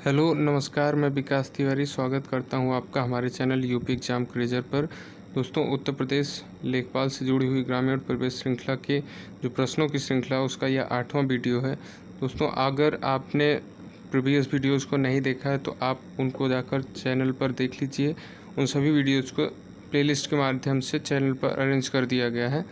Hello नमस्कार, मैं विकास तिवारी स्वागत करता हूं आपका हमारे चैनल यूपी एग्जाम क्रेजर पर। दोस्तों, उत्तर प्रदेश लेखपाल से जुड़ी हुई ग्रामीण प्रवेश श्रृंखला के जो प्रश्नों की श्रृंखला उसका यह 8वां वीडियो है। दोस्तों, अगर आपने प्रीवियस वीडियोज़ को नहीं देखा है तो आप उनको जाकर चैनल पर देख लीजिए। उन सभी वीडियोज़ को प्लेलिस्ट के माध्यम से चैनल पर अरेंज कर दिया गया है।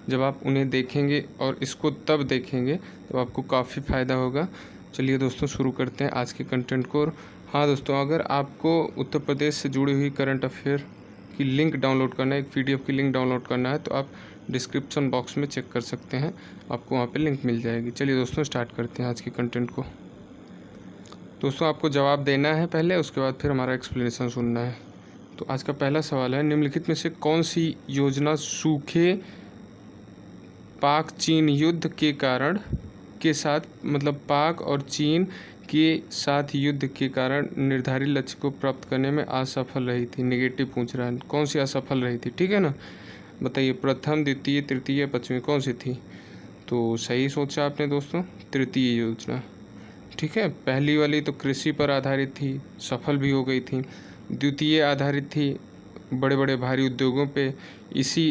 जब आप उन्हें देखेंगे और इसको तब देखेंगे तो आपको काफ़ी फ़ायदा होगा। चलिए दोस्तों, शुरू करते हैं आज के कंटेंट को। हाँ दोस्तों, अगर आपको उत्तर प्रदेश से जुड़ी हुई करंट अफेयर की लिंक डाउनलोड करना है, एक PDF की लिंक डाउनलोड करना है, तो आप डिस्क्रिप्शन बॉक्स में चेक कर सकते हैं, आपको वहाँ पे लिंक मिल जाएगी। चलिए दोस्तों, स्टार्ट करते हैं आज के कंटेंट को। दोस्तों, आपको जवाब देना है पहले, उसके बाद फिर हमारा एक्सप्लेनेशन सुनना है। तो आज का पहला सवाल है, निम्नलिखित में से कौन सी योजना सूखे पाक चीन युद्ध के कारण के साथ पाक और चीन के साथ युद्ध के कारण निर्धारित लक्ष्य को प्राप्त करने में असफल रही थी? नेगेटिव पूछ रहा है, कौन सी असफल रही थी, ठीक है ना। बताइए, प्रथम, द्वितीय, तृतीय, पांचवी कौन सी थी? तो सही सोचा आपने दोस्तों, तृतीय योजना, ठीक है। पहली वाली तो कृषि पर आधारित थी, सफल भी हो गई थी। द्वितीय आधारित थी बड़े बड़े भारी उद्योगों पे। इसी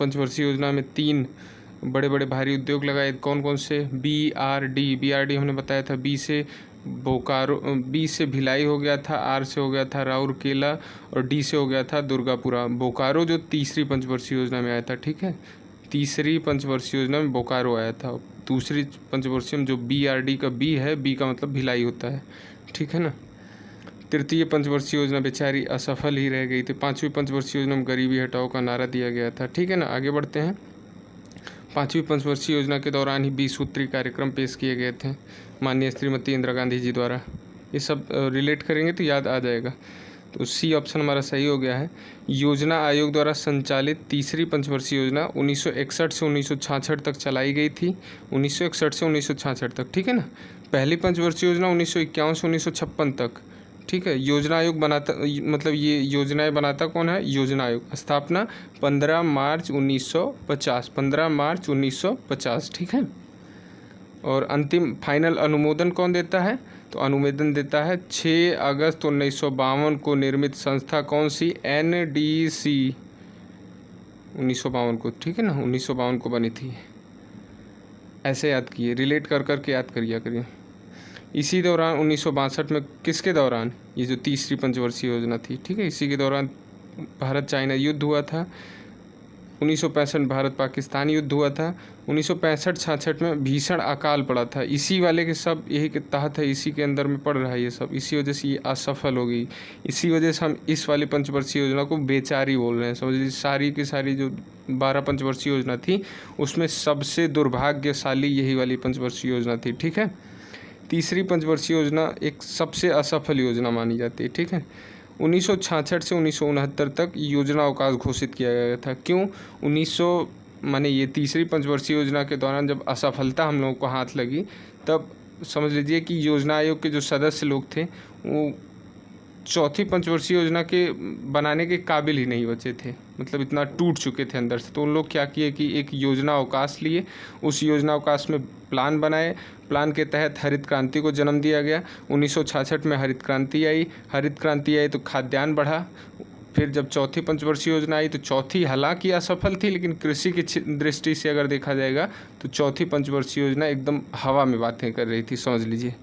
पंचवर्षीय योजना में 3 बड़े बड़े भारी उद्योग लगाए। कौन कौन से? BRD हमने बताया था। बी से बोकारो, बी से भिलाई हो गया था, आर से हो गया था राउरकेला, और डी से हो गया था दुर्गापुरा। बोकारो जो तीसरी पंचवर्षीय योजना में आया था, ठीक है। तीसरी पंचवर्षीय योजना में बोकारो आया था। दूसरी पंचवर्षीय में जो BRD का बी है, बी का मतलब भिलाई होता है, ठीक है ना। तृतीय पंचवर्षीय योजना बेचारी असफल ही रह गई थी। पांचवी पंचवर्षीय योजना में गरीबी हटाओ का नारा दिया गया था, ठीक है ना। आगे बढ़ते हैं। पांचवी पंचवर्षीय योजना के दौरान ही 20 सूत्री कार्यक्रम पेश किए गए थे माननीय श्रीमती इंदिरा गांधी जी द्वारा। ये सब रिलेट करेंगे तो याद आ जाएगा। तो सी ऑप्शन हमारा सही हो गया है। योजना आयोग द्वारा संचालित तीसरी पंचवर्षीय योजना 1961 से 1966 तक चलाई गई थी। 1961 से 1966 तक, ठीक है ना। पहली पंचवर्षीय योजना 1951 से 1956 तक, ठीक है। योजना आयोग बनाता ये योजनाएं बनाता कौन है? योजना आयोग। स्थापना 15 मार्च 1950, 15 मार्च 1950, ठीक है। और अंतिम फाइनल अनुमोदन कौन देता है? तो अनुमोदन देता है 6 अगस्त 1952 को निर्मित संस्था कौन सी? NDC 1952 को, ठीक है ना। 1952 को बनी थी। ऐसे याद कीजिए, रिलेट कर करके याद करिए। इसी दौरान 1962 में, किसके दौरान? ये जो तीसरी पंचवर्षीय योजना थी, ठीक है, इसी के दौरान भारत चाइना युद्ध हुआ था। 1965 भारत पाकिस्तान युद्ध हुआ था। 1965-66 में भीषण अकाल पड़ा था। इसी वाले के सब यही के तहत है, इसी के अंदर में पड़ रहा है ये सब। इसी वजह से ये असफल हो गई। इसी वजह से हम इस वाली पंचवर्षीय योजना को बेचारी बोल रहे हैं। समझ लीजिए, सारी की सारी जो 12 पंचवर्षीय योजना थी उसमें सबसे दुर्भाग्यशाली यही वाली पंचवर्षीय योजना थी, ठीक है। तीसरी पंचवर्षीय योजना एक सबसे असफल योजना मानी जाती है, ठीक है। 1966 से 1969 तक योजना अवकाश घोषित किया गया था। क्यों? ये तीसरी पंचवर्षीय योजना के दौरान जब असफलता हम लोगों को हाथ लगी, तब समझ लीजिए कि योजना आयोग के जो सदस्य लोग थे वो चौथी पंचवर्षीय योजना के बनाने के काबिल ही नहीं बचे थे। इतना टूट चुके थे अंदर से। तो उन लोग क्या किए कि एक योजना अवकाश लिए, उस योजना अवकाश में प्लान बनाए। प्लान के तहत हरित क्रांति को जन्म दिया गया। 1966 में हरित क्रांति आई तो खाद्यान्न बढ़ा। फिर जब चौथी पंचवर्षीय योजना आई तो चौथी हालांकि असफल थी, लेकिन कृषि की दृष्टि से अगर देखा जाएगा तो चौथी पंचवर्षीय योजना एकदम हवा में बातें कर रही थी, समझ लीजिए,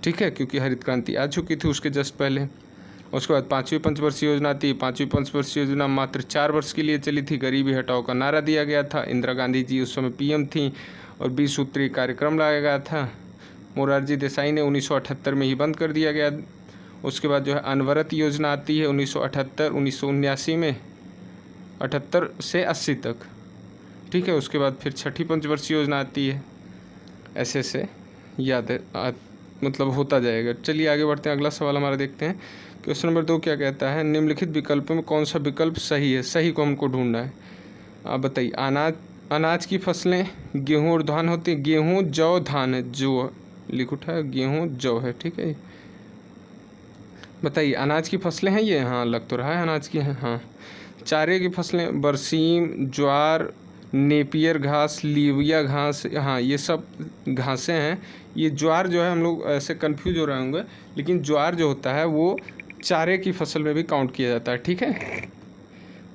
ठीक है, क्योंकि हरित क्रांति आ चुकी थी उसके जस्ट पहले। उसके बाद पांचवी पंचवर्षीय योजना थी। पांचवी पंचवर्षीय योजना मात्र 4 वर्ष के लिए चली थी। गरीबी हटाओ का नारा दिया गया था। इंदिरा गांधी जी उस समय PM थी और 20 सूत्री कार्यक्रम लाया गया था। मोरारजी देसाई ने 1978 में ही बंद कर दिया गया। उसके बाद जो है अनवरत योजना आती है 1978 1979 में, 78 से 80 तक, ठीक है। उसके बाद फिर छठी पंचवर्षीय योजना आती है। ऐसे से याद है, होता जाएगा। चलिए आगे बढ़ते हैं। अगला सवाल हमारा देखते हैं। क्वेश्चन नंबर 2 क्या कहता है? निम्नलिखित विकल्पों में कौन सा विकल्प सही है? सही को हमको ढूंढना है। आप बताइए। अनाज की फसलें गेहूँ और धान होती है। गेहूँ, जौ, धान है, जो लिख उठा है, गेहूँ जौ है, ठीक है। बताइए, अनाज की फसलें हैं ये? हाँ, लग तो रहा है अनाज की हैं। हाँ। चारे की फसलें बरसीम, ज्वार, नेपियर घास, लीविया घास, हाँ ये सब घासें हैं। ये ज्वार जो है, हम लोग ऐसे कंफ्यूज हो रहे होंगे, लेकिन ज्वार जो होता है वो चारे की फसल में भी काउंट किया जाता है, ठीक है।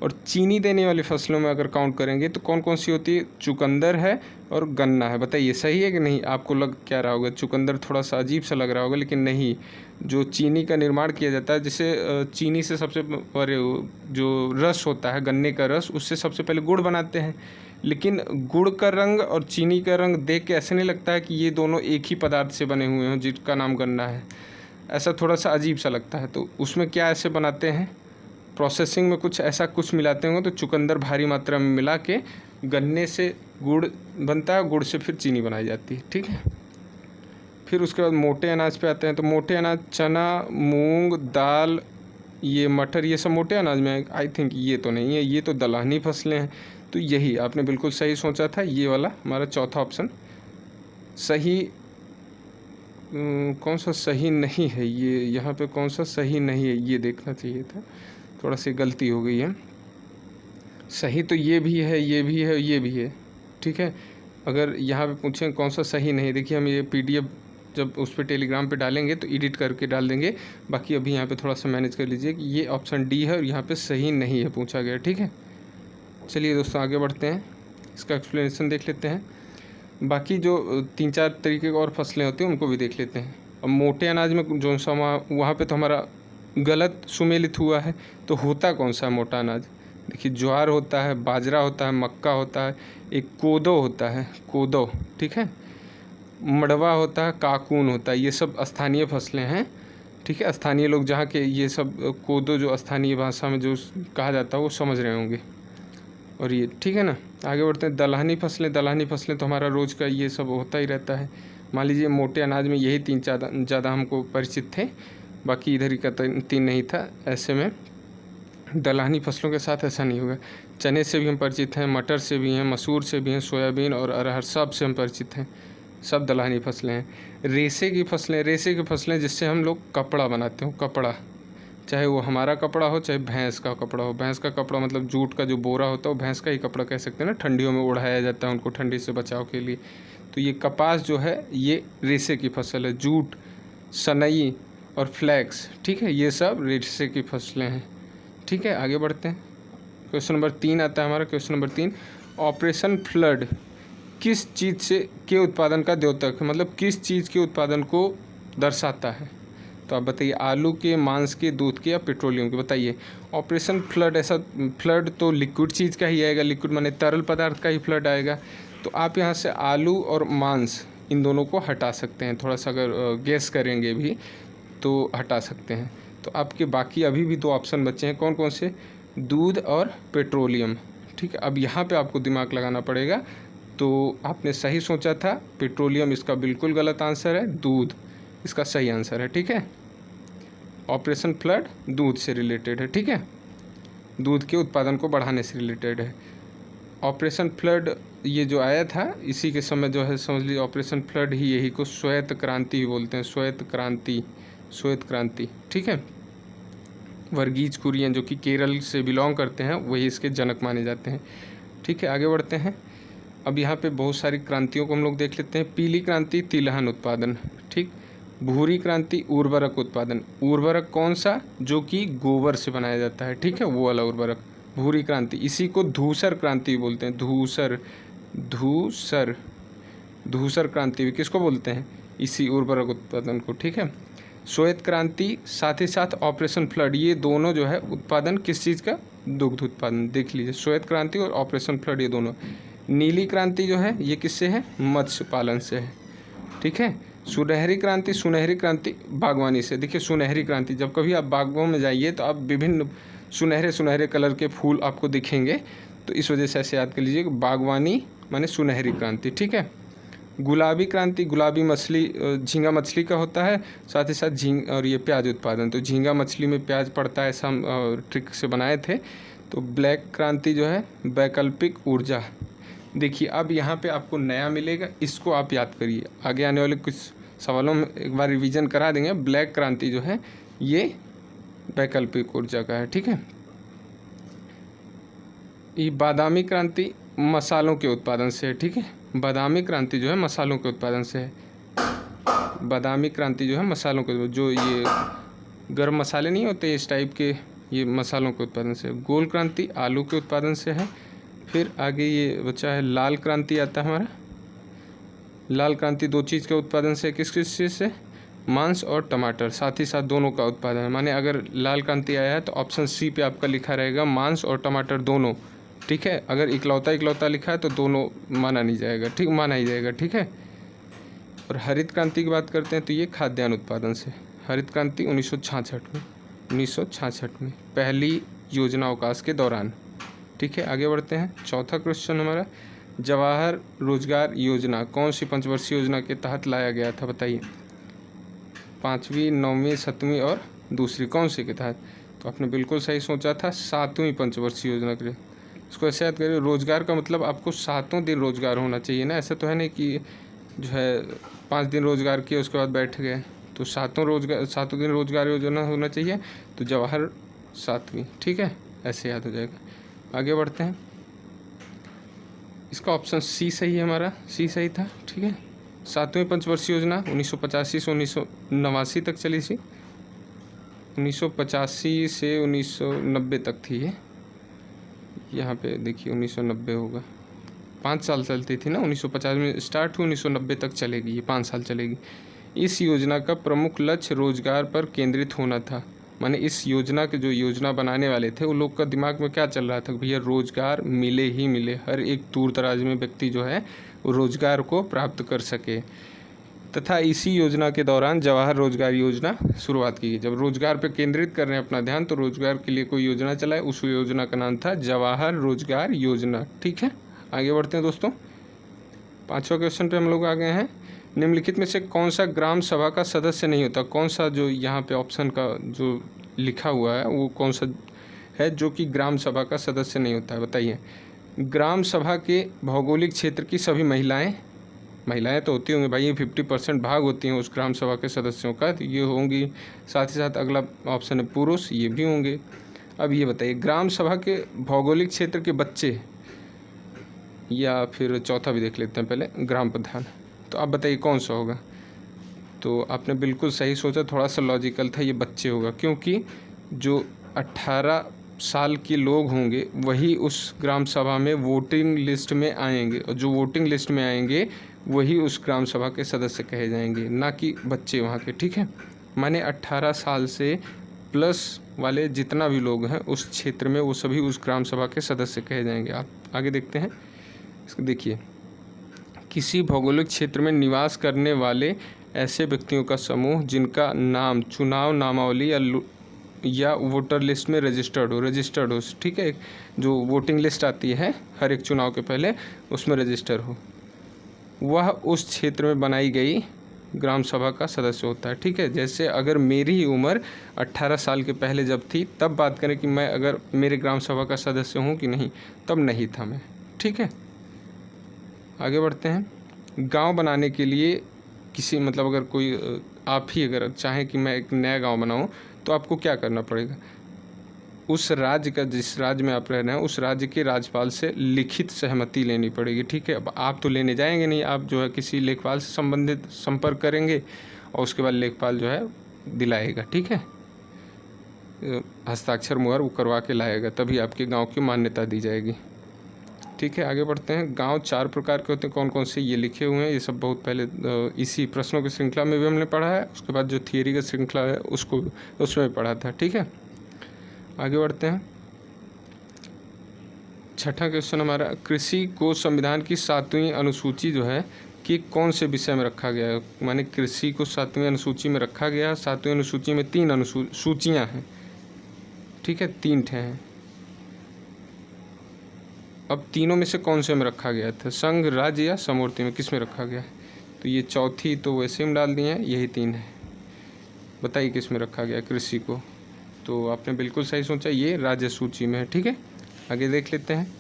और चीनी देने वाली फसलों में अगर काउंट करेंगे तो कौन कौन सी होती है? चुकंदर है और गन्ना है। बताइए सही है कि नहीं? आपको लग क्या रहा होगा? चुकंदर थोड़ा सा अजीब सा लग रहा होगा, लेकिन नहीं, जो चीनी का निर्माण किया जाता है, जिसे चीनी से सबसे अरे जो रस होता है, गन्ने का रस, उससे सबसे पहले गुड़ बनाते हैं। लेकिन गुड़ का रंग और चीनी का रंग देख के ऐसे नहीं लगता है कि ये दोनों एक ही पदार्थ से बने हुए हों जिसका नाम गन्ना है। ऐसा थोड़ा सा अजीब सा लगता है। तो उसमें क्या ऐसे बनाते हैं, प्रोसेसिंग में कुछ ऐसा कुछ मिलाते होंगे, तो चुकंदर भारी मात्रा में मिला के गन्ने से गुड़ बनता है, गुड़ से फिर चीनी बनाई जाती है, ठीक है। फिर उसके बाद मोटे अनाज पे आते हैं। तो मोटे अनाज चना, मूंग, दाल, ये मटर, ये सब मोटे अनाज में आई थिंक ये तो नहीं है, ये तो दलहनी फसलें हैं। तो यही आपने बिल्कुल सही सोचा था, ये वाला हमारा चौथा ऑप्शन सही। कौन सा सही नहीं है ये, यहाँ पे कौन सा सही नहीं है ये देखना चाहिए था, थोड़ा सी गलती हो गई है। सही तो ये भी है, ये भी है, ये भी है, ठीक है। अगर यहाँ पे पूछें कौन सा सही नहीं, देखिए हम ये PDF जब उस पर टेलीग्राम पे डालेंगे तो एडिट करके डाल देंगे। बाकी अभी यहाँ पे थोड़ा सा मैनेज कर लीजिए कि ये ऑप्शन डी है और यहाँ पे सही नहीं है पूछा गया, ठीक है। चलिए दोस्तों आगे बढ़ते हैं, इसका एक्सप्लेनेशन देख लेते हैं। बाकी जो 3-4 तरीके की और फसलें होती हैं उनको भी देख लेते हैं। अब मोटे अनाज में जो सा वहाँ पे तो हमारा गलत सुमेलित हुआ है, तो होता कौन सा मोटा अनाज? देखिए ज्वार होता है, बाजरा होता है, मक्का होता है, एक कोदो होता है, कोदो, ठीक है, मड़वा होता है, काकून होता है। ये सब स्थानीय फसलें हैं, ठीक है। स्थानीय लोग जहाँ के, ये सब कोदो जो स्थानीय भाषा में जो कहा जाता है वो समझ रहे होंगे। और ये ठीक है ना। आगे बढ़ते हैं, दलहनी फसलें। दलहनी फसलें तो हमारा रोज़ का ये सब होता ही रहता है। मान लीजिए मोटे अनाज में यही 3 ज़्यादा हमको परिचित थे, बाकी इधर ही का 3 नहीं था। ऐसे में दलहनी फसलों के साथ ऐसा नहीं होगा। चने से भी हम परिचित हैं, मटर से भी हैं, मसूर से भी हैं, सोयाबीन और अरहर सब से हम परिचित हैं, सब दलहनी फसलें हैं। रेशे की फसलें, रेशे की फसलें जिससे हम लोग कपड़ा बनाते हो, कपड़ा, चाहे वो हमारा कपड़ा हो चाहे भैंस का कपड़ा हो। भैंस का कपड़ा मतलब जूट का जो बोरा होता है वो भैंस का ही कपड़ा कह सकते हैं ना, ठंडियों में ओढ़ाया जाता है उनको ठंडी से बचाव के लिए। तो ये कपास जो है ये रेशे की फसल है। जूट, सनई और फ्लैक्स, ठीक है, ये सब रेशे की फसलें हैं, ठीक है। आगे बढ़ते हैं, क्वेश्चन नंबर 3 आता है हमारा। क्वेश्चन नंबर 3, ऑपरेशन फ्लड किस चीज़ से के उत्पादन का द्योतक है, मतलब किस चीज़ के उत्पादन को दर्शाता है? तो आप बताइए, आलू के, मांस के, दूध के या पेट्रोलियम के? बताइए। ऑपरेशन फ्लड, ऐसा फ्लड तो लिक्विड चीज़ का ही आएगा, लिक्विड माने तरल पदार्थ का ही फ्लड आएगा। तो आप यहाँ से आलू और मांस इन दोनों को हटा सकते हैं, थोड़ा सा अगर गेस करेंगे भी तो हटा सकते हैं। तो आपके बाकी अभी भी 2 ऑप्शन बचे हैं, कौन कौन से? दूध और पेट्रोलियम, ठीक है। अब यहाँ पे आपको दिमाग लगाना पड़ेगा। तो आपने सही सोचा था, पेट्रोलियम इसका बिल्कुल गलत आंसर है, दूध इसका सही आंसर है, ठीक है। ऑपरेशन फ्लड दूध से रिलेटेड है, ठीक है, दूध के उत्पादन को बढ़ाने से रिलेटेड है। ऑपरेशन फ्लड ये जो आया था इसी के समय जो है, समझ लीजिए ऑपरेशन फ्लड ही, यही को श्वेत क्रांति ही बोलते हैं, श्वेत क्रांति, श्वेत क्रांति, ठीक है। वर्गीज कुरियन जो कि केरल से बिलोंग करते हैं वही इसके जनक माने जाते हैं, ठीक है। आगे बढ़ते हैं। अब यहाँ पे बहुत सारी क्रांतियों को हम लोग देख लेते हैं। पीली क्रांति तिलहन उत्पादन, ठीक। भूरी क्रांति उर्वरक उत्पादन। उर्वरक कौन सा? जो कि गोबर से बनाया जाता है, ठीक है, वो वाला उर्वरक, भूरी क्रांति। इसी को धूसर क्रांति बोलते हैं, धूसर, धूसर, धूसर क्रांति भी किसको बोलते हैं? इसी उर्वरक उत्पादन को, ठीक है। श्वेत क्रांति, साथ ही साथ ऑपरेशन फ्लड, ये दोनों जो है उत्पादन किस चीज़ का? दुग्ध उत्पादन। देख लीजिए, श्वेत क्रांति और ऑपरेशन फ्लड ये दोनों। नीली क्रांति जो है ये किससे है? मत्स्य पालन से है, ठीक है। सुनहरी क्रांति, सुनहरी क्रांति बागवानी से। देखिए सुनहरी क्रांति, जब कभी आप बागों में जाइए तो आप विभिन्न सुनहरे सुनहरे कलर के फूल आपको दिखेंगे, तो इस वजह से ऐसे याद कर लीजिए, बागवानी माने सुनहरी क्रांति, ठीक है। गुलाबी क्रांति, गुलाबी मछली, झींगा मछली का होता है, साथ ही साथ झींग और ये प्याज उत्पादन। तो झींगा मछली में प्याज पड़ता है, ऐसा हम ट्रिक से बनाए थे। तो ब्लैक क्रांति जो है वैकल्पिक ऊर्जा। देखिए अब यहाँ पे आपको नया मिलेगा, इसको आप याद करिए, आगे आने वाले कुछ सवालों में एक बार रिवीजन करा देंगे। ब्लैक क्रांति जो है ये वैकल्पिक ऊर्जा का है, ठीक है। ये बादामी क्रांति मसालों के उत्पादन से है, ठीक है। बादामी क्रांति जो है मसालों के उत्पादन से है। बादामी क्रांति जो है मसालों के, जो ये गरम मसाले नहीं होते इस टाइप के, ये मसालों के उत्पादन से। गोल क्रांति आलू के उत्पादन से है। फिर आगे ये बचा है लाल क्रांति आता है हमारा। लाल क्रांति दो चीज़ के उत्पादन से, किस किस चीज़ से, मांस और टमाटर, साथ ही साथ दोनों का उत्पादन है। माने अगर लाल क्रांति आया है तो ऑप्शन सी पे आपका लिखा रहेगा मांस और टमाटर दोनों, ठीक है। अगर इकलौता लिखा है तो दोनों माना नहीं जाएगा, ठीक, माना ही जाएगा, ठीक है। और हरित क्रांति की बात करते हैं तो ये खाद्यान्न उत्पादन से। हरित क्रांति 1966 में पहली योजना अवकाश के दौरान, ठीक है। आगे बढ़ते हैं। चौथा क्वेश्चन हमारा, जवाहर रोजगार योजना कौन सी पंचवर्षीय योजना के तहत लाया गया था, बताइए। 5वीं, 9वीं, 7वीं और दूसरी कौन सी के तहत? तो आपने बिल्कुल सही सोचा था, 7वीं पंचवर्षीय योजना के लिए। इसको ऐसे याद करिए, रोजगार का मतलब आपको 7 दिन रोजगार होना चाहिए ना। ऐसा तो है नहीं कि जो है 5 दिन रोजगार किया उसके बाद बैठ गए। तो 7 दिन रोजगार योजना होना चाहिए। तो जवाहर 7वीं, ठीक है, ऐसे याद हो जाएगा। आगे बढ़ते हैं। इसका ऑप्शन सी सही है, हमारा सी सही था, ठीक है। 7वीं पंचवर्षीय योजना 1985 से 1989 तक चली थी। 1985 से 1990 तक थी ये। यहाँ पे देखिए 1990 होगा, 5 साल चलती थी ना। 1950 में स्टार्ट हुई, 1990 तक चलेगी, ये 5 साल चलेगी। इस योजना का प्रमुख लक्ष्य रोजगार पर केंद्रित होना था। माने इस योजना के जो योजना बनाने वाले थे उन लोग का दिमाग में क्या चल रहा था, भैया रोजगार मिले ही मिले, हर एक दूर दराज में व्यक्ति जो है वो रोजगार को प्राप्त कर सके। तथा इसी योजना के दौरान जवाहर रोजगार योजना शुरुआत की गई। जब रोजगार पर केंद्रित कर रहे हैं अपना ध्यान, तो रोजगार के लिए कोई योजना चलाए, उस योजना का नाम था जवाहर रोजगार योजना, ठीक है। आगे बढ़ते हैं दोस्तों। 5वां क्वेश्चन पे हम लोग आ गए हैं। निम्नलिखित में से कौन सा ग्राम सभा का सदस्य नहीं होता? कौन सा जो यहाँ पे ऑप्शन का जो लिखा हुआ है वो कौन सा है जो कि ग्राम सभा का सदस्य नहीं होता है, बताइए। ग्राम सभा के भौगोलिक क्षेत्र की सभी महिलाएं तो होती होंगी भाई, ये 50% भाग होती हैं उस ग्राम सभा के सदस्यों का, तो ये होंगी। साथ ही साथ अगला ऑप्शन है पुरुष, ये भी होंगे। अब ये बताइए, ग्राम सभा के भौगोलिक क्षेत्र के बच्चे, या फिर चौथा भी देख लेते हैं पहले, ग्राम प्रधान। तो आप बताइए कौन सा होगा? तो आपने बिल्कुल सही सोचा, थोड़ा सा लॉजिकल था, ये बच्चे होगा, क्योंकि जो 18 साल के लोग होंगे वही उस ग्राम सभा में वोटिंग लिस्ट में आएंगे, और जो वोटिंग लिस्ट में आएंगे वही उस ग्राम सभा के सदस्य कहे जाएंगे, ना कि बच्चे वहाँ के, ठीक है। माने 18 साल से प्लस वाले जितना भी लोग हैं उस क्षेत्र में वो सभी उस ग्राम सभा के सदस्य कहे जाएंगे। आप आगे देखते हैं। इसको देखिए, किसी भौगोलिक क्षेत्र में निवास करने वाले ऐसे व्यक्तियों का समूह जिनका नाम चुनाव नामावली या वोटर लिस्ट में रजिस्टर्ड हो, ठीक है। जो वोटिंग लिस्ट आती है हर एक चुनाव के पहले, उसमें रजिस्टर हो, वह उस क्षेत्र में बनाई गई ग्राम सभा का सदस्य होता है, ठीक है। जैसे अगर मेरी ही उम्र 18 साल के पहले जब थी, तब बात करें कि मैं अगर मेरे ग्राम सभा का सदस्य हूँ कि नहीं, तब नहीं था मैं, ठीक है। आगे बढ़ते हैं। गांव बनाने के लिए किसी, मतलब अगर कोई आप ही अगर चाहें कि मैं एक नया गांव बनाऊं, तो आपको क्या करना पड़ेगा? उस राज्य का, जिस राज्य में आप रह रहे हैं उस राज्य के राज्यपाल से लिखित सहमति लेनी पड़ेगी, ठीक है। अब आप तो लेने जाएंगे नहीं, आप जो है किसी लेखपाल से संबंधित संपर्क करेंगे और उसके बाद लेखपाल जो है दिलाएगा, ठीक है। हस्ताक्षर मुहर वो करवा के लाएगा, तभी आपके गाँव की मान्यता दी जाएगी, ठीक है। आगे बढ़ते हैं। गांव 4 प्रकार के होते हैं, कौन कौन से, ये लिखे हुए हैं। ये सब बहुत पहले इसी प्रश्नों की श्रृंखला में भी हमने पढ़ा है, उसके बाद जो थियरी का श्रृंखला है उसमें पढ़ा था, ठीक है। आगे बढ़ते हैं। 6ठा क्वेश्चन हमारा, कृषि को संविधान की 7वीं अनुसूची जो है कि कौन से विषय में रखा गया है? माने कृषि को 7वीं अनुसूची में रखा गया। 7वीं अनुसूची में 3 अनुसूचियाँ हैं, ठीक है, 3 ठे हैं। अब तीनों में से कौन से में रखा गया था? संघ, राज्य या समवर्ती में, किस में रखा गया है? तो ये चौथी तो वैसे में डाल दिए हैं, यही 3 है। बताइए किस में रखा गया कृषि को? तो आपने बिल्कुल सही सोचा, ये राज्य सूची में है, ठीक है। आगे देख लेते हैं।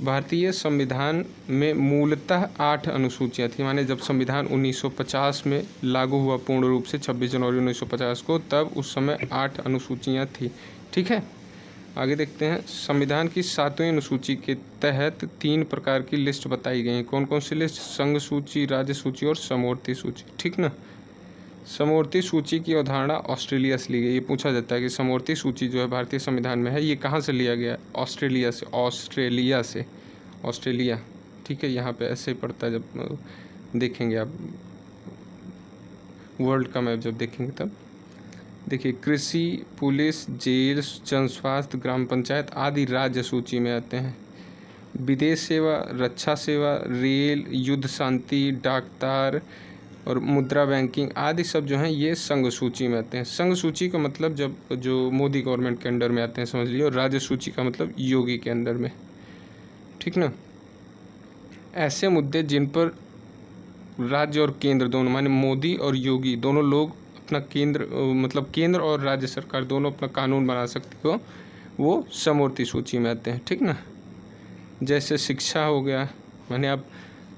भारतीय संविधान में मूलतः 8 अनुसूचियाँ थी। माने जब संविधान 1950 में लागू हुआ पूर्ण रूप से 26 जनवरी 1950 को, तब उस समय 8 अनुसूचियाँ थी, ठीक है। आगे देखते हैं, संविधान की 7वीं अनुसूची के तहत 3 प्रकार की लिस्ट बताई गई हैं। कौन कौन सी लिस्ट? संघ सूची, राज्य सूची और समवर्ती सूची। ठीक ना। समवर्ती सूची की अवधारणा ऑस्ट्रेलिया से ली गई। ये पूछा जाता है कि समवर्ती सूची जो है भारतीय संविधान में है, ये कहाँ से लिया गया? ऑस्ट्रेलिया से। ऑस्ट्रेलिया। ठीक है, यहाँ पे ऐसे ही पड़ता है, जब देखेंगे आप वर्ल्ड का मैप जब देखेंगे तब। देखिए, कृषि, पुलिस, जेल, जन स्वास्थ्य, ग्राम पंचायत आदि राज्य सूची में आते हैं। विदेश सेवा, रक्षा सेवा, रेल, युद्ध शांति, डाकतार और मुद्रा बैंकिंग आदि सब जो हैं ये संघ सूची में आते हैं। संघ सूची का मतलब जब जो मोदी गवर्नमेंट के अंडर में आते हैं, समझ लीजिए, और राज्य सूची का मतलब योगी के अंडर में। ठीक ना। ऐसे मुद्दे जिन पर राज्य और केंद्र दोनों, माने मोदी और योगी दोनों लोग अपना केंद्र और राज्य सरकार दोनों अपना कानून बना सकती हो, वो समवर्ती सूची में आते हैं। ठीक ना। जैसे शिक्षा हो गया, माने आप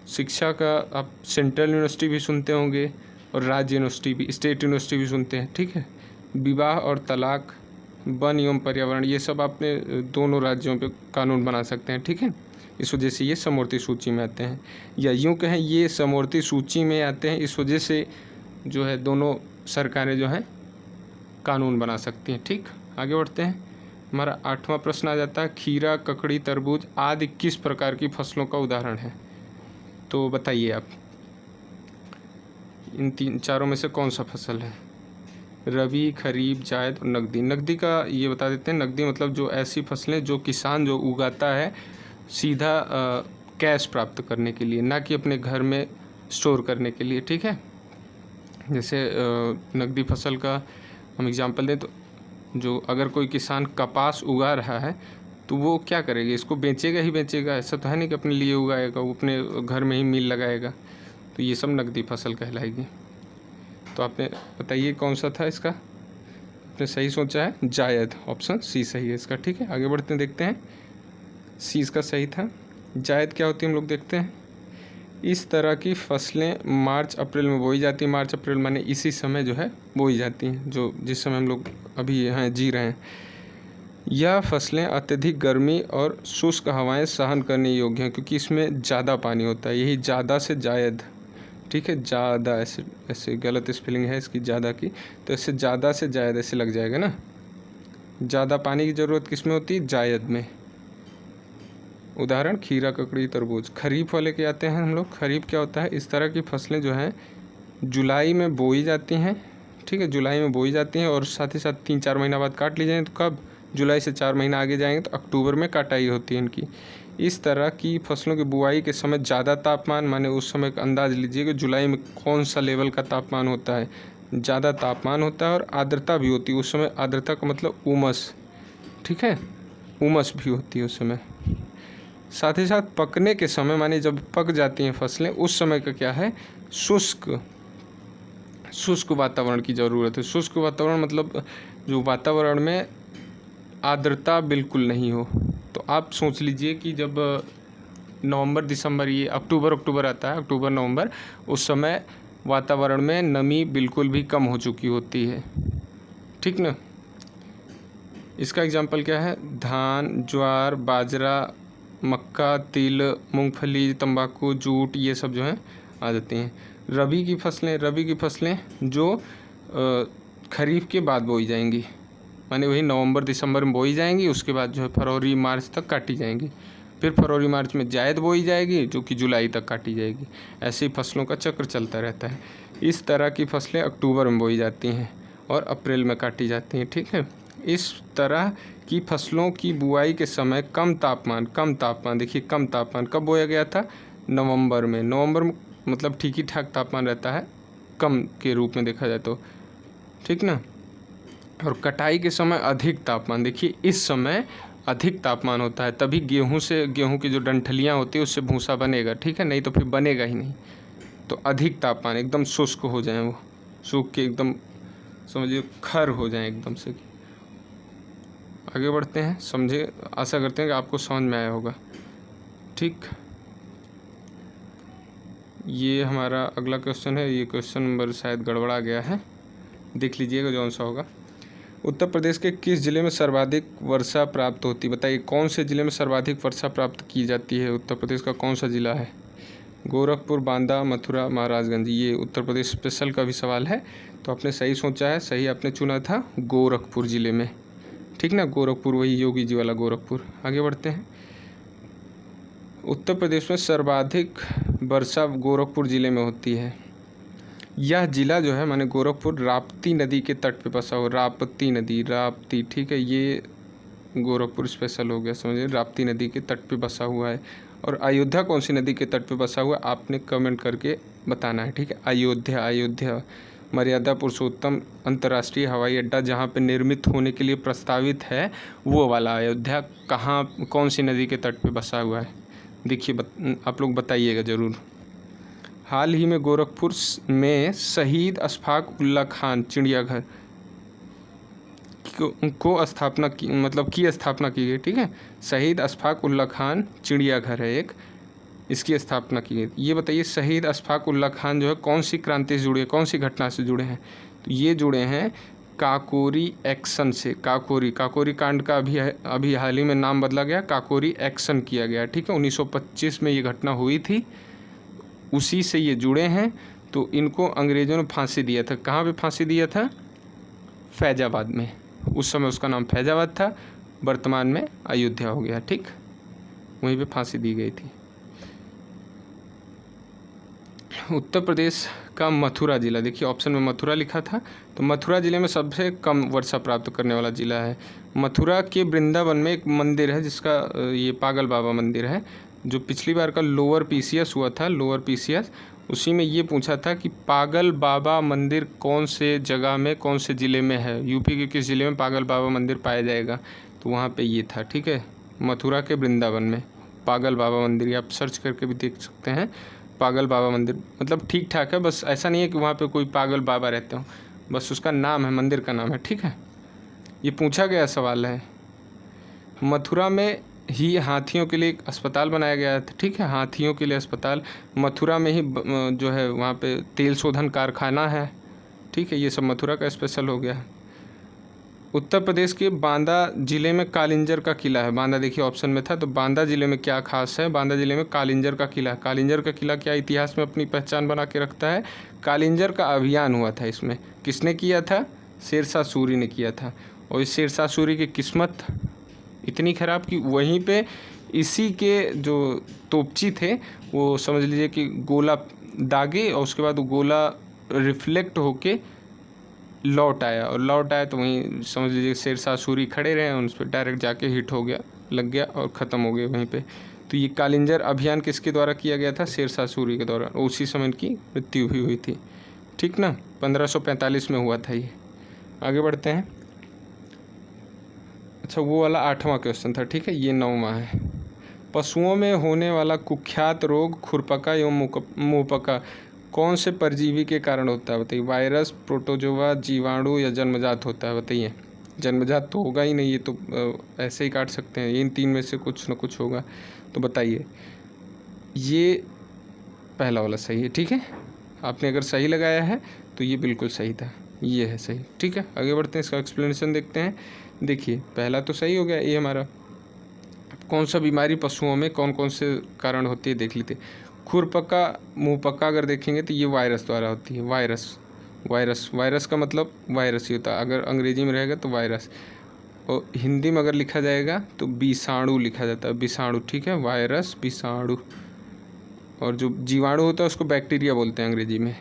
शिक्षा का आप सेंट्रल यूनिवर्सिटी भी सुनते होंगे और राज्य यूनिवर्सिटी भी, स्टेट यूनिवर्सिटी भी सुनते हैं। ठीक है। विवाह और तलाक, वन एवं पर्यावरण, ये सब आपने दोनों राज्यों पे कानून बना सकते हैं। ठीक है। इस वजह से ये समवर्ती सूची में आते हैं, या यूँ कहें ये समवर्ती सूची में आते हैं इस वजह से जो है दोनों सरकारें जो हैं कानून बना सकती हैं। ठीक, आगे बढ़ते हैं। हमारा 8वां प्रश्न आ जाता है, खीरा, ककड़ी, तरबूज आदि किस प्रकार की फसलों का उदाहरण है? तो बताइए आप, इन चारों में से कौन सा फसल है? रबी, खरीफ, जायद और नकदी। नकदी का ये बता देते हैं, नकदी मतलब जो ऐसी फसलें जो किसान जो उगाता है सीधा कैश प्राप्त करने के लिए, ना कि अपने घर में स्टोर करने के लिए। ठीक है। जैसे नकदी फसल का हम एग्जांपल दें तो जो अगर कोई किसान कपास उगा रहा है तो वो क्या करेगा? इसको बेचेगा ही बेचेगा, ऐसा तो है नहीं कि अपने लिए उगाएगा, वो अपने घर में ही मिल लगाएगा। तो ये सब नकदी फसल कहलाएगी। तो आपने बताइए कौन सा था इसका? आपने सही सोचा है, जायद। ऑप्शन सी सही है इसका। ठीक है, आगे बढ़ते हैं, देखते हैं। सी इसका सही था। जायद क्या होती है हम लोग देखते हैं। इस तरह की फसलें मार्च अप्रैल में बोई जाती हैं। मार्च अप्रैल माने इसी समय जो है बोई जाती हैं, जो जिस समय हम लोग अभी यहाँ जी रहे हैं। यह फसलें अत्यधिक गर्मी और शुष्क हवाएं सहन करने योग्य हैं, क्योंकि इसमें ज़्यादा पानी होता है। यही ज़्यादा से जायद। ठीक है, ज़्यादा ऐसे गलत स्पेलिंग है इसकी, ज़्यादा की, तो इससे ज़्यादा से जायद ऐसे लग जाएगा ना। ज़्यादा पानी की ज़रूरत किस में होती है? जायद में। उदाहरण खीरा, ककड़ी, तरबूज। खरीफ वाले के आते हैं हम लोग। खरीफ क्या होता है? इस तरह की फसलें जो हैं जुलाई में बोई जाती हैं। ठीक है, जुलाई में बोई जाती हैं और साथ ही साथ 3-4 महीना बाद काट ली जाएँ। तो कब? जुलाई से 4 महीना आगे जाएंगे तो अक्टूबर में कटाई होती है इनकी। इस तरह की फसलों की बुआई के समय ज़्यादा तापमान, माने उस समय का अंदाज़ लीजिए कि जुलाई में कौन सा लेवल का तापमान होता है। ज़्यादा तापमान होता है और आर्द्रता भी होती है उस समय। आर्द्रता का मतलब उमस। ठीक है, उमस भी होती है उस समय। साथ ही साथ पकने के समय, माने जब पक जाती हैं फसलें, उस समय का क्या है? शुष्क वातावरण की ज़रूरत है। शुष्क वातावरण मतलब जो वातावरण में आर्द्रता बिल्कुल नहीं हो। तो आप सोच लीजिए कि जब नवंबर दिसंबर, ये अक्टूबर आता है, अक्टूबर नवंबर, उस समय वातावरण में नमी बिल्कुल भी कम हो चुकी होती है। ठीक ना। इसका एग्जाम्पल क्या है? धान, ज्वार, बाजरा, मक्का, तिल, मूंगफली, तंबाकू, जूट, ये सब जो हैं आ जाती हैं। रबी की फसलें जो खरीफ के बाद बोई जाएंगी, माने वही नवंबर दिसंबर में बोई जाएंगी, उसके बाद जो है फरवरी मार्च तक काटी जाएंगी। फिर फरवरी मार्च में जायद बोई जाएगी, जो कि जुलाई तक काटी जाएगी। ऐसे ही फसलों का चक्र चलता रहता है। इस तरह की फसलें अक्टूबर में बोई जाती हैं और अप्रैल में काटी जाती हैं। ठीक है। इस तरह की फसलों की बुआई के समय कम तापमान, देखिए कम तापमान कब बोया गया था? नवंबर में मतलब ठीक ही ठाक तापमान रहता है, कम के रूप में देखा जाए तो। ठीक ना। और कटाई के समय अधिक तापमान, देखिए इस समय अधिक तापमान होता है, तभी गेहूं की जो डंठलियाँ होती है उससे भूसा बनेगा। ठीक है, नहीं तो फिर बनेगा ही नहीं। तो अधिक तापमान, एकदम शुष्क हो जाए, वो सूख के एकदम समझिए खर हो जाए एकदम से। आगे बढ़ते हैं, समझे, आशा करते हैं कि आपको समझ में आया होगा। ठीक, ये हमारा अगला क्वेश्चन है। ये क्वेश्चन नंबर शायद गड़बड़ा गया है, देख लीजिएगा जौन सा होगा। उत्तर प्रदेश के किस जिले में सर्वाधिक वर्षा प्राप्त होती है? बताइए कौन से जिले में सर्वाधिक वर्षा प्राप्त की जाती है? उत्तर प्रदेश का कौन सा जिला है? गोरखपुर, बांदा, मथुरा, महाराजगंज। ये उत्तर प्रदेश स्पेशल का भी सवाल है, तो आपने सही सोचा है, सही आपने चुना था गोरखपुर ज़िले में, ठीक ना, गोरखपुर, वही योगी जी वाला गोरखपुर। आगे बढ़ते हैं। उत्तर प्रदेश में सर्वाधिक वर्षा गोरखपुर ज़िले में होती है। यह ज़िला जो है माने गोरखपुर राप्ती नदी के तट पे बसा हो, राप्ती नदी, राप्ती, ठीक है, ये गोरखपुर स्पेशल हो गया, समझिए, राप्ती नदी के तट पे बसा हुआ है। और अयोध्या कौन सी नदी के तट पे बसा हुआ है आपने कमेंट करके बताना है, ठीक है। अयोध्या, अयोध्या मर्यादा पुरुषोत्तम अंतर्राष्ट्रीय हवाई अड्डा जहाँ पे निर्मित होने के लिए प्रस्तावित है, वो वाला अयोध्या कहाँ, कौन सी नदी के तट पे बसा हुआ है? देखिए आप लोग बताइएगा ज़रूर। हाल ही में गोरखपुर में शहीद अशफाक उल्ला खान चिड़ियाघर को स्थापना की, मतलब की स्थापना की गई, ठीक है। शहीद अशफाक उल्ला खान चिड़ियाघर है एक, इसकी स्थापना की गई। ये बताइए शहीद अशफाक उल्ला खान जो है कौन सी क्रांति से जुड़े, कौन सी घटना से जुड़े हैं? तो ये जुड़े हैं काकोरी एक्शन से। काकोरी, काकोरी कांड का अभी हाल ही में नाम बदला गया, काकोरी एक्शन किया गया, ठीक है। 1925 में ये घटना हुई थी, उसी से ये जुड़े हैं। तो इनको अंग्रेज़ों ने फांसी दिया था। कहाँ पे फांसी दिया था? फैजाबाद में। उस समय उसका नाम फैजाबाद था, वर्तमान में अयोध्या हो गया, ठीक, वहीं पे फांसी दी गई थी। उत्तर प्रदेश का मथुरा जिला, देखिए ऑप्शन में मथुरा लिखा था, तो मथुरा जिले में सबसे कम वर्षा प्राप्त करने वाला जिला है। मथुरा के वृंदावन में एक मंदिर है जिसका ये पागल बाबा मंदिर है, जो पिछली बार का लोअर पीसीएस हुआ था, लोअर पीसीएस, उसी में ये पूछा था कि पागल बाबा मंदिर कौन से जगह में, कौन से ज़िले में है, यूपी के किस ज़िले में पागल बाबा मंदिर पाया जाएगा? तो वहाँ पे ये था, ठीक है, मथुरा के वृंदावन में पागल बाबा मंदिर। आप सर्च करके भी देख सकते हैं, पागल बाबा मंदिर, मतलब ठीक ठाक है, बस ऐसा नहीं है कि वहाँ पे कोई पागल बाबा रहते हो, बस उसका नाम है, मंदिर का नाम है, ठीक है। ये पूछा गया सवाल है। मथुरा में ही हाथियों के लिए एक अस्पताल बनाया गया था, ठीक है, हाथियों के लिए अस्पताल। मथुरा में ही जो है वहाँ पे तेल शोधन कारखाना है, ठीक है। ये सब मथुरा का स्पेशल हो गया। उत्तर प्रदेश के बांदा जिले में कालिंजर का किला है। बांदा देखिए ऑप्शन में था, तो बांदा जिले में क्या खास है? बांदा जिले में कालिंजर का किला है। कालिंजर का किला क्या इतिहास में अपनी पहचान बना के रखता है? कालिंजर का अभियान हुआ था, इसमें किसने किया था? शेरशाह सूरी ने किया था। और इस शेरशाह सूरी की किस्मत इतनी ख़राब कि वहीं पे इसी के जो तोपची थे वो समझ लीजिए कि गोला दागे, और उसके बाद वो गोला रिफ्लेक्ट होके लौट आया, और लौट आया तो वहीं समझ लीजिए शेरशाह सूरी खड़े रहे, उन पर डायरेक्ट जाके हिट हो गया, लग गया और ख़त्म हो गए वहीं पे। तो ये कालिंजर अभियान किसके द्वारा किया गया था? शेरशाह सूरी के द्वारा। उसी समय इनकी मृत्यु भी हुई थी, ठीक ना, 1545 में हुआ था ये। आगे बढ़ते हैं। अच्छा, वो वाला 8वां क्वेश्चन था, ठीक है, ये 9वां है। पशुओं में होने वाला कुख्यात रोग खुरपका एवं मुंहपका कौन से परजीवी के कारण होता है? बताइए, वायरस, प्रोटोजोआ, जीवाणु या जन्मजात होता है? बताइए। जन्मजात तो होगा ही नहीं, ये तो ऐसे ही काट सकते हैं, इन तीन में से कुछ न कुछ होगा, तो बताइए। ये पहला वाला सही है, ठीक है, आपने अगर सही लगाया है तो ये बिल्कुल सही था, ये है सही, ठीक है। आगे बढ़ते हैं, इसका एक्सप्लेनेशन देखते हैं। देखिए पहला तो सही हो गया, ये हमारा। कौन सा बीमारी पशुओं में कौन कौन से कारण होती है देख लेते। खुरपका, मुंहपका अगर देखेंगे तो ये वायरस द्वारा होती है। वायरस का मतलब वायरस ही होता है, अगर अंग्रेजी में रहेगा तो वायरस, और हिंदी में अगर लिखा जाएगा तो विषाणु लिखा जाता है, विषाणु, ठीक है, वायरस, विषाणु। और जो जीवाणु होता है उसको बैक्टीरिया बोलते हैं अंग्रेजी में।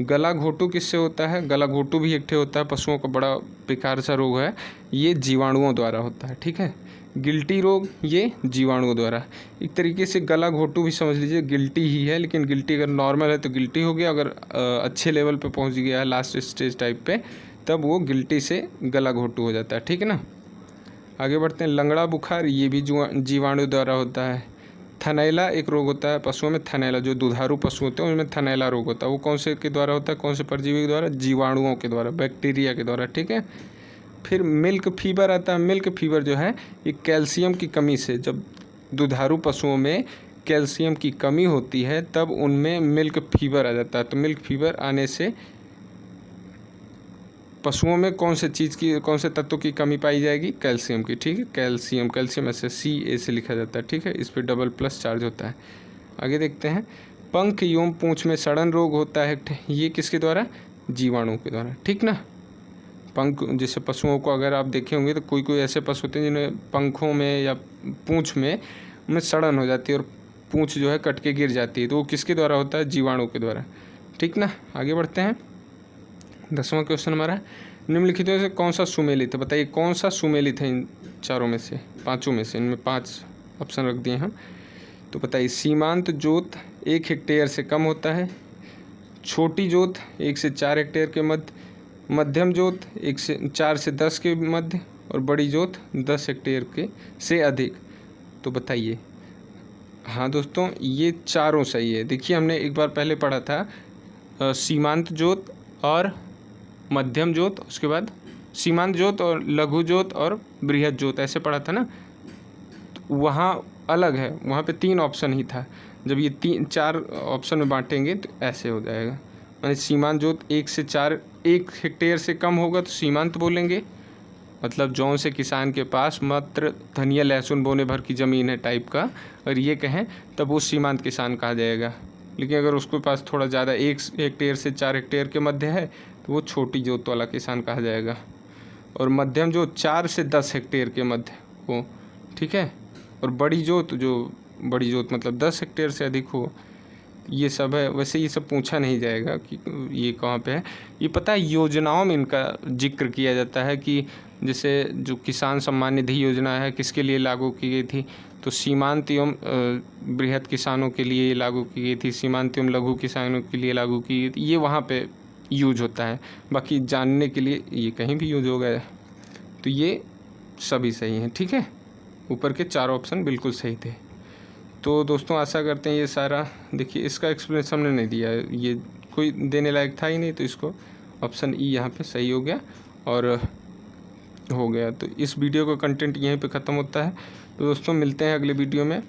गला घोटू किससे होता है? गला घोटू भी एक ठे होता है, पशुओं का बड़ा बेकार सा रोग है, ये जीवाणुओं द्वारा होता है, ठीक है। गिल्टी रोग ये जीवाणुओं द्वारा। एक तरीके से गला घोटू भी समझ लीजिए गिल्टी ही है, लेकिन गिल्टी अगर नॉर्मल है तो गिल्टी हो गया, अगर अच्छे लेवल पे पहुंच गया है, लास्ट स्टेज टाइप पे, तब वो गिल्टी से गला घोटू हो जाता है, ठीक है ना। आगे बढ़ते हैं। लंगड़ा बुखार ये भी जीवाणु द्वारा होता है। थनैला एक रोग होता है पशुओं में, थनैला, जो दुधारू पशु होते हैं उनमें थनैला रोग होता है, वो कौन से के द्वारा होता है? कौन से परजीवी के द्वारा? जीवाणुओं के द्वारा, बैक्टीरिया के द्वारा, ठीक है। फिर मिल्क फीवर आता है। मिल्क फीवर जो है ये कैल्शियम की कमी से, जब दुधारू पशुओं में कैल्शियम की कमी होती है तब उनमें मिल्क फीवर आ जाता है। तो मिल्क फीवर आने से पशुओं में कौन से तत्व की कमी पाई जाएगी? कैल्शियम की। ठीक है, कैल्शियम ऐसे Ca से लिखा जाता है। ठीक है, इस पर डबल प्लस चार्ज होता है। आगे देखते हैं, पंख एवं पूंछ में सड़न रोग होता है, ये किसके द्वारा? जीवाणु के द्वारा। ठीक ना, पंख जैसे पशुओं को अगर आप देखे होंगे तो कोई ऐसे पशु होते हैं जिन्हें पंखों में या पूंछ में सड़न हो जाती है और पूंछ जो है कट के गिर जाती है, तो वो किसके द्वारा होता है? जीवाणु के द्वारा। ठीक ना, आगे बढ़ते हैं। 10वां क्वेश्चन हमारा, निम्नलिखित में से कौन सा सुमेलित है? बताइए कौन सा सुमेलित है इन चारों में से, पाँचों में से? इनमें 5 ऑप्शन रख दिए हम, तो बताइए। सीमांत जोत 1 हेक्टेयर से कम होता है, छोटी जोत 1 से 4 हेक्टेयर के मध्य, मध्यम जोत 4 से 10 के मध्य, और बड़ी जोत 10 हेक्टेयर के से अधिक। तो बताइए। हाँ दोस्तों, ये चारों सही है। देखिए, हमने एक बार पहले पढ़ा था सीमांत जोत और मध्यम जोत, उसके बाद सीमांत जोत और लघु जोत और बृहद जोत, ऐसे पढ़ा था ना। तो वहाँ अलग है, वहाँ पे 3 ऑप्शन ही था। जब ये 4 ऑप्शन में बांटेंगे तो ऐसे हो जाएगा। माने सीमांत जोत 1 से 4 1 हेक्टेयर से कम होगा तो सीमांत बोलेंगे, मतलब जौन से किसान के पास मात्र धनिया लहसुन बोने भर की ज़मीन है टाइप का, और ये कहें तब वो सीमांत किसान कहा जाएगा। लेकिन अगर उसके पास थोड़ा ज़्यादा 1 हेक्टेयर से 4 हेक्टेयर के मध्य है तो वो छोटी जोत वाला किसान कहा जाएगा। और मध्यम जोत 4 से 10 हेक्टेयर के मध्य हो। ठीक है, और बड़ी जोत मतलब 10 हेक्टेयर से अधिक हो, ये सब है। वैसे ये सब पूछा नहीं जाएगा कि ये कहाँ पे है। ये पता है, योजनाओं में इनका जिक्र किया जाता है कि जैसे जो किसान सम्मान निधि योजना है किसके लिए लागू की गई थी? तो सीमांत एवं बृहद किसानों के लिए लागू की गई थी, सीमांत एवं लघु किसानों के लिए लागू की गई थी। ये वहाँ पे यूज होता है, बाकी जानने के लिए ये कहीं भी यूज होगा। तो ये सभी सही हैं। ठीक है, ऊपर के 4 ऑप्शन बिल्कुल सही थे। तो दोस्तों आशा करते हैं ये सारा, देखिए इसका एक्सप्लेनेशन हमने नहीं दिया है, ये कोई देने लायक था ही नहीं, तो इसको ऑप्शन ई यहाँ पे सही हो गया और हो गया। तो इस वीडियो का कंटेंट यहीं पे ख़त्म होता है। तो दोस्तों मिलते हैं अगले वीडियो में।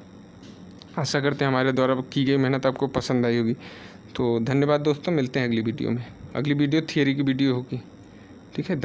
आशा करते हैं हमारे द्वारा की गई मेहनत आपको पसंद आई होगी। तो धन्यवाद दोस्तों, मिलते हैं अगली वीडियो में। अगली वीडियो थियरी की वीडियो होगी। ठीक है।